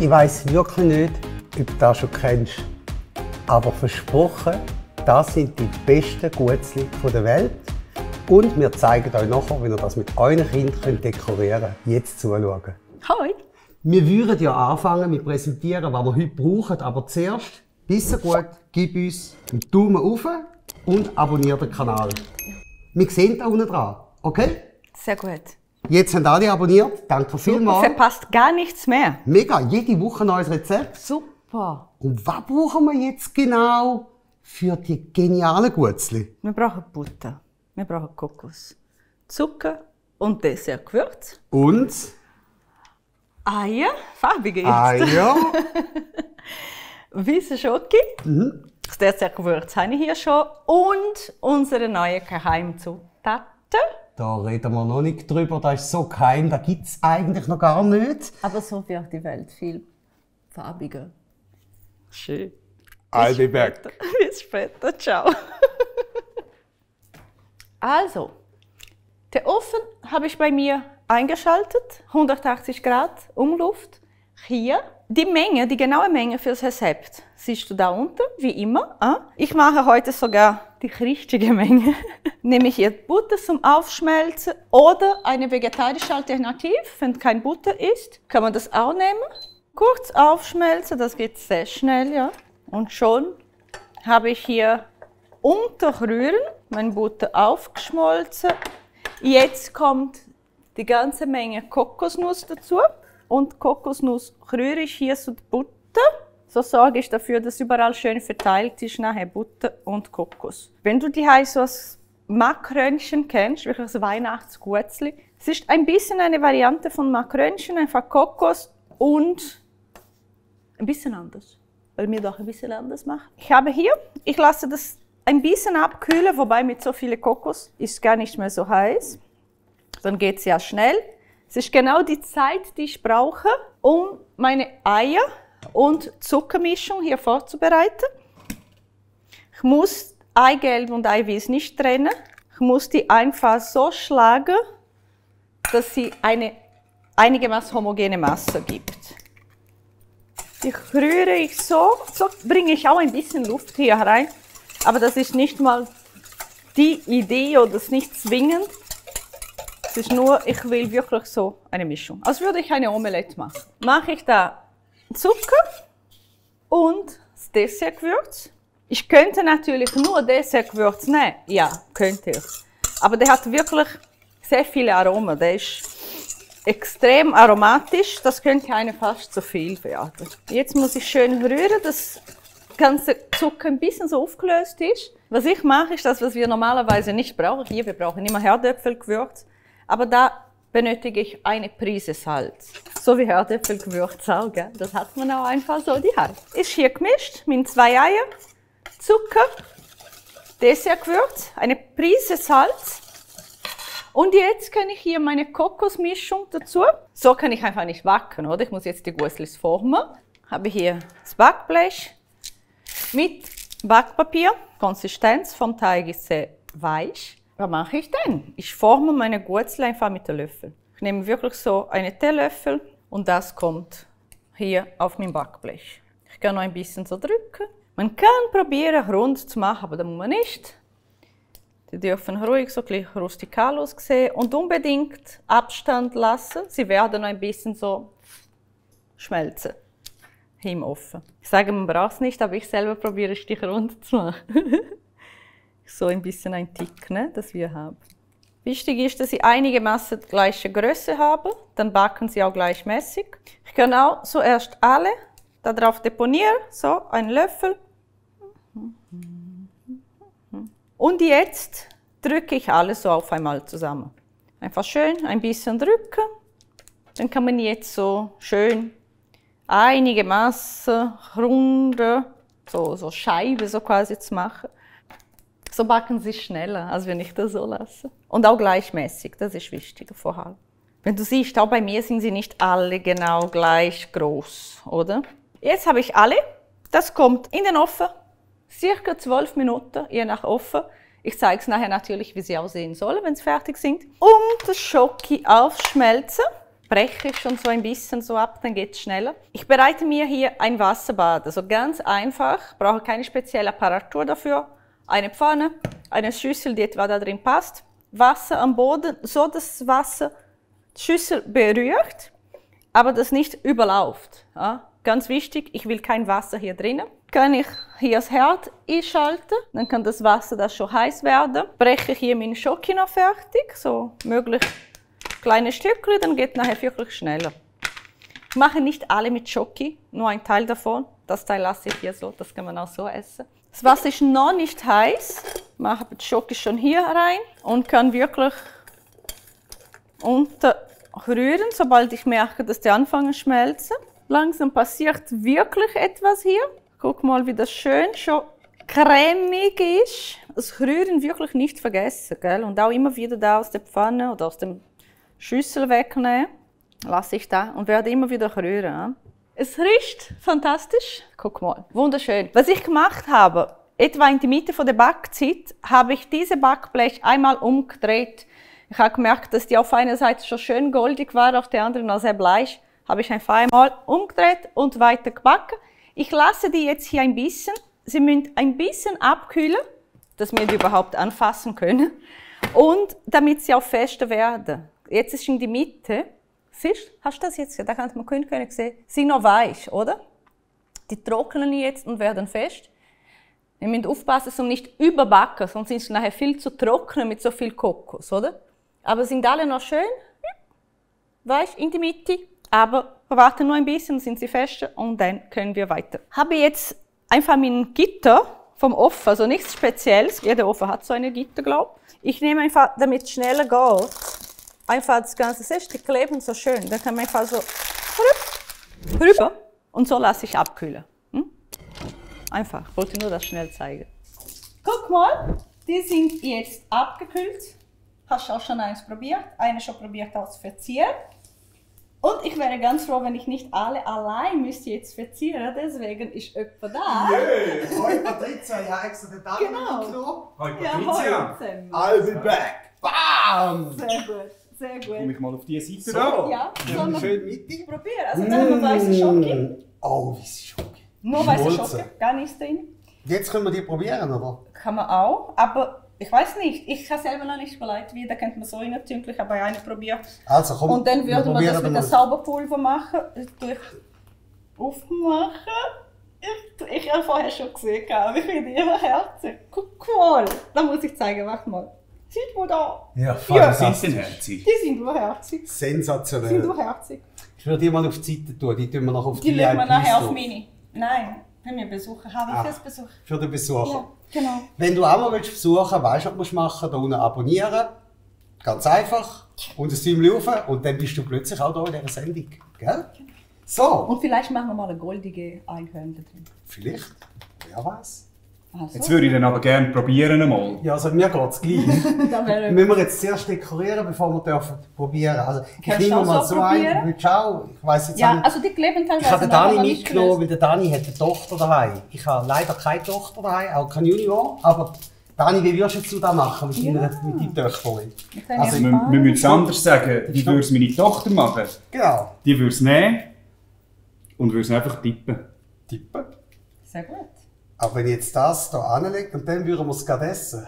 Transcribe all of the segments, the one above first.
Ich weiss wirklich nicht, ob du das schon kennst. Aber versprochen, das sind die besten Guetzli der Welt. Und wir zeigen euch nachher, wie ihr das mit euren Kindern dekorieren könnt. Jetzt zuschauen. Hoi! Wir würden ja anfangen mit präsentieren, was wir heute brauchen. Aber zuerst, bisschen gut, gib uns einen Daumen hoch und abonniere den Kanal. Wir sehen da unten dran, okay? Sehr gut. Jetzt haben alle abonniert. Danke vielmals. Verpasst gar nichts mehr. Mega, jede Woche ein neues Rezept. Super. Und was brauchen wir jetzt genau für die genialen Guetzli? Wir brauchen Butter, wir brauchen Kokos, Zucker und Dessertgewürz. Und? Eier, farbige jetzt. Eier. Weisse Schoki. Das Dessertgewürz habe ich hier schon. Und unsere neue Geheimzutaten. Da reden wir noch nicht drüber, das ist so geheim, das gibt es eigentlich noch gar nicht. Aber so wird die Welt viel farbiger. Schön. I'll be back. Bis später, ciao. Also, den Ofen habe ich bei mir eingeschaltet, 180 Grad Umluft. Hier die Menge, die genaue Menge für das Rezept siehst du da unten, wie immer. Ich mache heute sogar die richtige Menge. Nehme ich hier Butter zum Aufschmelzen oder eine vegetarische Alternative, wenn kein Butter ist, kann man das auch nehmen. Kurz aufschmelzen, das geht sehr schnell, ja. Und schon habe ich hier unterrühren, meine Butter aufgeschmolzen. Jetzt kommt die ganze Menge Kokosnuss dazu. Und Kokosnuss rühre ich hier zu der Butter. So sorge ich dafür, dass überall schön verteilt ist, nachher Butter und Kokos. Wenn du die so als Makrönchen kennst, wirklich als Weihnachtsguetzli, es ist ein bisschen eine Variante von Makrönchen, einfach Kokos und ein bisschen anders, weil wir doch ein bisschen anders machen. Ich habe hier, ich lasse das ein bisschen abkühlen, wobei mit so vielen Kokos ist gar nicht mehr so heiß. Dann geht es ja schnell. Es ist genau die Zeit, die ich brauche, um meine Eier und Zuckermischung hier vorzubereiten. Ich muss Eigelb und Eiweiß nicht trennen. Ich muss die einfach so schlagen, dass sie eine einigermaßen homogene Masse gibt. Die rühre ich so bringe ich auch ein bisschen Luft hier rein. Aber das ist nicht mal die Idee oder das ist nicht zwingend. Es ist nur, ich will wirklich so eine Mischung. Als würde ich eine Omelette machen. Mache ich da Zucker und das Dessertgewürz. Ich könnte natürlich nur Dessertgewürz nehmen. Ja, könnte ich. Aber der hat wirklich sehr viele Aromen. Der ist extrem aromatisch. Das könnte einem fast zu viel werden. Jetzt muss ich schön rühren, dass das ganze Zucker ein bisschen so aufgelöst ist. Was ich mache, ist das, was wir normalerweise nicht brauchen. Hier, wir brauchen immer Herdöpfelgewürz. Aber da benötige ich eine Prise Salz. So wie Herdöpfelgewürz auch, gell? Das hat man auch einfach so die Hand. Ist hier gemischt mit 2 Eier, Zucker, Dessertgewürz, eine Prise Salz. Und jetzt kann ich hier meine Kokosmischung dazu. So kann ich einfach nicht backen, oder? Ich muss jetzt die Guetzlis formen. Habe hier das Backblech mit Backpapier. Konsistenz vom Teig ist sehr weich. Was mache ich denn? Ich forme meine Guetzli einfach mit dem Löffel. Ich nehme wirklich so einen Teelöffel und das kommt hier auf mein Backblech. Ich kann noch ein bisschen so drücken. Man kann probieren, rund zu machen, aber das muss man nicht. Die dürfen ruhig so gleich rustikal aussehen und unbedingt Abstand lassen. Sie werden noch ein bisschen so schmelzen. Hier im Ofen. Ich sage, man braucht es nicht, aber ich selber probiere es, dich rund zu machen. So ein bisschen ein Tick, ne, das wir haben. Wichtig ist, dass Sie einigermaßen die gleiche Größe haben, dann backen Sie auch gleichmäßig. Ich kann auch zuerst alle darauf deponieren, so ein Löffel. Und jetzt drücke ich alles so auf einmal zusammen. Einfach schön ein bisschen drücken. Dann kann man jetzt so schön einigermaßen runde, so Scheibe so quasi zu machen. So backen sie schneller, als wenn ich das so lasse. Und auch gleichmäßig, das ist wichtig vor allem. Wenn du siehst, auch bei mir sind sie nicht alle genau gleich groß, oder? Jetzt habe ich alle. Das kommt in den Ofen, circa 12 Minuten, je nach Ofen. Ich zeige es nachher natürlich, wie sie aussehen sollen, wenn sie fertig sind. Und das Schoki aufschmelzen. breche ich schon so ein bisschen so ab, dann geht es schneller. Ich bereite mir hier ein Wasserbad, also ganz einfach, brauche keine spezielle Apparatur dafür. Eine Pfanne, eine Schüssel, die etwa da drin passt, Wasser am Boden, so dass das Wasser die Schüssel berührt, aber das nicht überläuft. Ja? Ganz wichtig, ich will kein Wasser hier drinnen. Kann ich hier das Herd einschalten, dann kann das Wasser da schon heiß werden. Breche ich hier meine Schoki noch fertig, so möglichst kleine Stückchen, dann geht es nachher wirklich schneller. Ich mache nicht alle mit Schoki, nur ein Teil davon. Das Teil lasse ich hier so, das kann man auch so essen. Das Wasser ist noch nicht heiß, mache die Schoki schon hier rein und kann wirklich unterrühren, sobald ich merke, dass die anfangen zu schmelzen. Langsam passiert wirklich etwas hier. Guck mal, wie das schön schon cremig ist. Das Rühren wirklich nicht vergessen, gell? Und auch immer wieder da aus der Pfanne oder aus dem Schüssel wegnehmen. Lasse ich da und werde immer wieder rühren. Ja? Es riecht fantastisch. Guck mal, wunderschön. Was ich gemacht habe, etwa in die Mitte von der Backzeit, habe ich diese Backblech einmal umgedreht. Ich habe gemerkt, dass die auf einer Seite schon schön goldig war, auf der anderen noch sehr bleich. Habe ich einfach einmal umgedreht und weiter gebacken. Ich lasse die jetzt hier ein bisschen. Sie müssen ein bisschen abkühlen, dass wir die überhaupt anfassen können. Und damit sie auch fester werden. Jetzt ist in die Mitte. Siehst, hast du das jetzt? Da kann man können sehen. Sie sind noch weich, oder? Die trocknen jetzt und werden fest. Wir müssen aufpassen, um nicht überbacken, sonst sind sie nachher viel zu trocken mit so viel Kokos, oder? Aber sind alle noch schön weich in die Mitte. Aber wir warten nur ein bisschen, dann sind sie fester und dann können wir weiter. Habe jetzt einfach mein Gitter vom Ofen, also nichts Spezielles. Jeder Ofen hat so eine Gitter, glaube ich. Ich nehme einfach, damit es schneller geht, einfach das Ganze, siehst du, die kleben so schön. Dann kann man einfach so rüber und so lasse ich abkühlen. Einfach, ich wollte nur das schnell zeigen. Guck mal, die sind jetzt abgekühlt. Hast du auch schon eins probiert? Eine schon probiert aus Verzieren. Und ich wäre ganz froh, wenn ich nicht alle allein müsste jetzt verzieren. Deswegen ist jemand da. Yay! Hoi Patricia, ich habe extra den Tag mitgenommen. Hoi Patricia! I'll be back! Bam! Sehr gut, sehr gut. Komm ich mal auf diese Seite So. da. Ja, Ja, schön mittig. probieren. Also dann haben wir weiße Schoki. Oh, weiße Schoki. Nur weiße Schmolzen. Schoki, gar nichts drin. Jetzt können wir die probieren, oder? Kann man auch, aber ich weiß nicht. Ich habe selber noch nicht überlegt, wie. Da könnte man so reintun. Ich habe eine probiert. Also komm, Und dann würden wir das mit dem mal. Sauberpulver machen. Durch aufmachen. Ich habe vorher schon gesehen, aber ich finde immer herzig. Guck mal. Da muss ich zeigen, warte mal. Sieht man da? Ja, Was fantastisch. sind denn herzig? Die sind urherzig. Sensationell. Die sind urherzig. Ich würde die mal auf die Seite tun, die tun wir noch auf Die legen wir nachher auf drauf. meine. Nein, wenn wir besuchen. Habe ich Ah. fürs Besuch? Für den Besucher. Ja, genau. Wenn du auch mal besuchen willst, weißt du, was du musst machen? Da unten abonnieren. Ganz einfach. Und das Däumchen rauf. Und dann bist du plötzlich auch hier in dieser Sendung. Gell? So. Und vielleicht machen wir mal eine goldige Einhörner drin. Vielleicht. Wer weiß. Also, Jetzt würde ich dann aber gerne probieren einmal. Ja, also mir geht es gleich. da wäre Müssen wir jetzt zuerst dekorieren, bevor wir dürfen probieren. Also ich Kannst nehme du mal auch so so ein. probieren? Willst du auch? Ich weiss jetzt auch ja, nicht. also die kleben teilweise Ich habe den noch, Dani aber nicht mitgenommen, gelöst. weil der Dani hat eine Tochter daheim. Ich habe leider keine Tochter daheim, auch kein Junior. Aber Dani, wie würdest jetzt du das machen mit deiner Töchter? Wir können Also, ja Wir fahren. müssen es anders sagen. Wie würde es meine Tochter machen? Genau. Die würde es nehmen und würde es einfach tippen. Tippen. Sehr gut. Aber wenn ich jetzt das hier anlege und dann würden wir es gerade essen.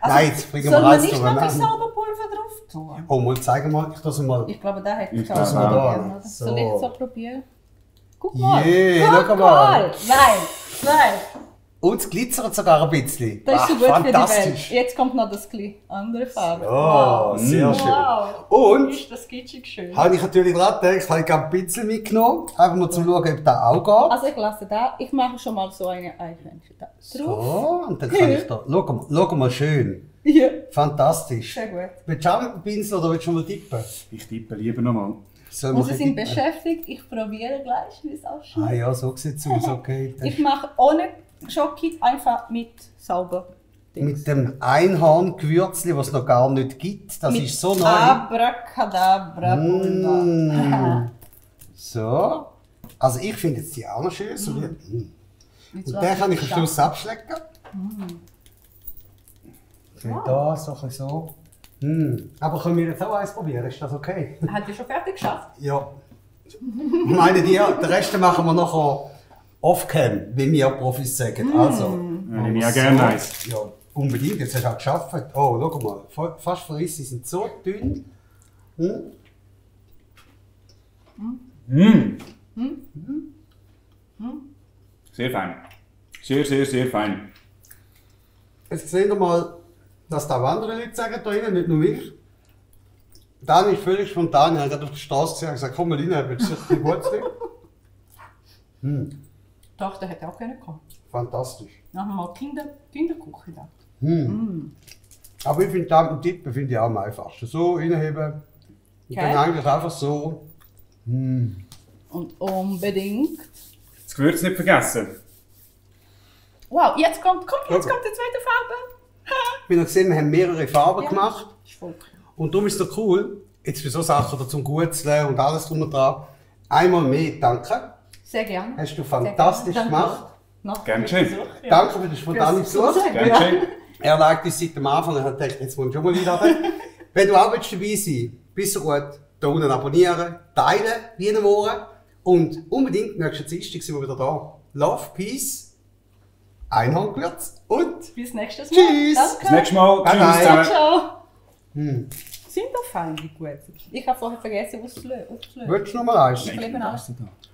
Also, Nein, jetzt bringen soll wir man alles nicht noch das durcheinander. Sauberpulver drauf tun? Oh, mal zeigen mal. Ich tue es mal. Ich glaube, da hätte ich Ich auch das mal mal gerne. da. Soll So. ich so probieren? Guck mal. Je, Guck schau mal. Nein, nein. Und es glitzert sogar ein bisschen. Das ist so Ach, gut für die Welt. fantastisch. Jetzt kommt noch das Gli. Andere Farbe. Oh, sehr schön. Wow. Und Ist das kitschig schön. habe ich natürlich dran gedacht, habe ich einen Pinsel mitgenommen. Einfach mal zum Schauen, ob das auch geht. Also ich lasse da. Ich mache schon mal so eine Eichhörnchen da drauf. So, und dann kann ich da. Schau mal schön. Ja. Fantastisch. Sehr gut. Willst du auch mit dem Pinsel oder willst du mal tippen? Ich tippe lieber nochmal. Soll Und ich sie sind tippen? beschäftigt. Ich probiere gleich, wie es ausschaut. Ah ja, so sieht es aus, okay. Ich mache ohne Schoki, einfach mit sauber. Mit dem Einhorn-Gewürzli, was es noch gar nicht gibt. Das mit ist so neu. Abracadabra Pulver. Mm. So. Also ich finde jetzt die auch noch schön. So wie, Jetzt Und lasse den kann ich am da. Schluss abschlecken. Da, so ein bisschen so. Aber können wir jetzt auch eins probieren? Ist das okay? Hat ihr schon fertig geschafft? Ja. Ich meine, den Rest machen wir nachher off-cam, wie wir Profis sagen. Also, Ja, nehme ich auch gerne eins. Ja, unbedingt. Jetzt hast du auch geschafft. Oh, schau mal. Fast verrissen, sie sind so dünn. Sehr fein. Sehr, sehr, sehr fein. Jetzt sehen wir mal, dass da auch andere Leute sagen, da rein, nicht nur ich. Dann ist völlig spontan, ich habe gerade auf der Straße gesehen und gesagt, komm mal rein, ich habe jetzt sicher Gutzli. Doch, der hätte auch gerne kommen. Fantastisch. Dann haben wir mal Kinderkuchen da. Aber ich finde, da mit Dippen finde ich auch am einfachsten. So reinheben, und dann Okay. eigentlich einfach so. Und unbedingt. Das Gewürz nicht vergessen. Wow, jetzt kommt die zweite Farbe. Ich habe gesehen, wir haben mehrere Farben gemacht. Ist voll klar. Und darum ist es doch cool, jetzt für so Sachen da zum Gutzeln und alles drum und dran. Einmal mehr danke. Sehr gerne. Hast du fantastisch Danke. gemacht. Noch Gern für geschehen. den Besuch, ja. Danke für den spontanen Besuch. Gern geschehen. Er legt uns seit dem Anfang, er hat gedacht, jetzt muss ich schon mal einladen. Wenn du auch dabei sein willst, bist du gut, hier unten abonnieren, teilen, wie eine Woche. Und unbedingt, nächsten Dienstag sind wir wieder da. Love, Peace, Einhorngewürz und Bis nächstes Mal. Tschüss. Danke. Bis nächstes Mal. Bye, Tschüss bye. zusammen. Ciao. Hm. Sind doch fein, die Guten. Ich habe vorher vergessen, aufzulösen. Willst du noch mal eins? Leben auch.